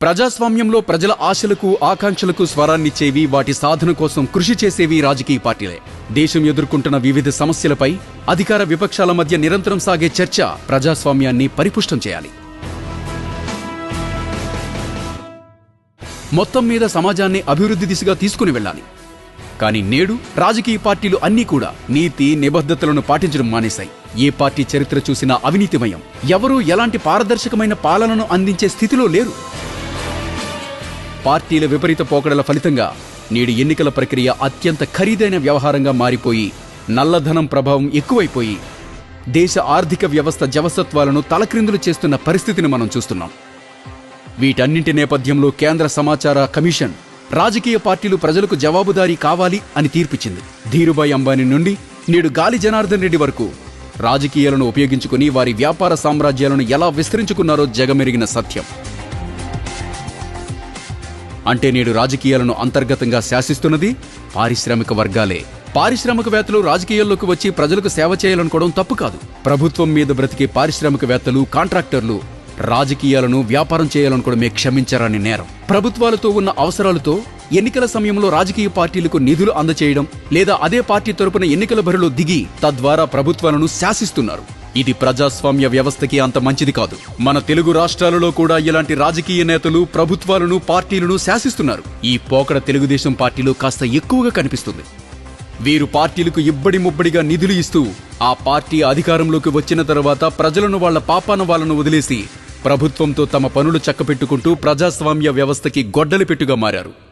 ప్రజాస్వామ్యంలో ప్రజల ఆశలకు ఆకాంక్షలకు స్వరాన్నిచ్చేవి, వాటి సాధన కోసం కృషి చేసేవి రాజకీయ పార్టీలే. దేశం ఎదుర్కొంటున్న వివిధ సమస్యలపై అధికార విపక్షాల మధ్య నిరంతరం సాగే చర్చ ప్రజాస్వామ్యాన్ని పరిపుష్టం చేయాలి. మొత్తం మీద సమాజాన్ని అభివృద్ధి దిశగా తీసుకుని వెళ్ళాలి. కానీ నేడు రాజకీయ పార్టీలు అన్నీ కూడా నీతి నిబద్ధతలను పాటించడం మానేశాయి. ఏ పార్టీ చరిత్ర చూసినా అవినీతిమయం. ఎవరూ ఎలాంటి పారదర్శకమైన పాలనను అందించే స్థితిలో లేరు. పార్టీల విపరీత పోకడల ఫలితంగా నేడు ఎన్నికల ప్రక్రియ అత్యంత ఖరీదైన వ్యవహారంగా మారిపోయి, నల్లధనం ప్రభావం ఎక్కువైపోయి దేశ ఆర్థిక వ్యవస్థ జవసత్వాలను తలక్రిందులు చేస్తున్న పరిస్థితిని మనం చూస్తున్నాం. వీటన్నింటి నేపథ్యంలో కేంద్ర సమాచార కమిషన్ రాజకీయ పార్టీలు ప్రజలకు జవాబుదారీ కావాలి అని తీర్పిచ్చింది. ధీరుభాయ్ అంబానీ నుండి నేడు గాలి జనార్దన్ రెడ్డి వరకు రాజకీయాలను ఉపయోగించుకుని వారి వ్యాపార సామ్రాజ్యాలను ఎలా విస్తరించుకున్నారో జగమెరిగిన సత్యం. అంటే నేడు రాజకీయాలను అంతర్గతంగా శాసిస్తున్నది పారిశ్రామిక వర్గాలే. పారిశ్రామికవేత్తలు రాజకీయాల్లోకి వచ్చి ప్రజలకు సేవ చేయాలనుకోవడం తప్పు కాదు. ప్రభుత్వం మీద బ్రతికే పారిశ్రామికవేత్తలు, కాంట్రాక్టర్లు రాజకీయాలను వ్యాపారం చేయాలనుకోవడమే క్షమించరాని నేరం. ప్రభుత్వాలతో ఉన్న అవసరాలతో ఎన్నికల సమయంలో రాజకీయ పార్టీలకు నిధులు అందచేయడం, లేదా అదే పార్టీ తరపున ఎన్నికల బరిలో దిగి తద్వారా ప్రభుత్వాలను శాసిస్తున్నారు. ఇది ప్రజాస్వామ్య వ్యవస్థకి అంత మంచిది కాదు. మన తెలుగు రాష్ట్రాలలో కూడా ఇలాంటి రాజకీయ నేతలు ప్రభుత్వాలను, పార్టీలను శాసిస్తున్నారు. ఈ పోకడ తెలుగుదేశం పార్టీలో కాస్త ఎక్కువగా కనిపిస్తుంది. వీరు పార్టీలకు ఇబ్బడి ముబ్బడిగా నిధులు ఇస్తూ ఆ పార్టీ అధికారంలోకి వచ్చిన తర్వాత ప్రజలను వాళ్ల పాపాన వాళ్ళను వదిలేసి ప్రభుత్వంతో తమ పనులు చక్కపెట్టుకుంటూ ప్రజాస్వామ్య వ్యవస్థకి గొడ్డలి పెట్టుగా మారారు.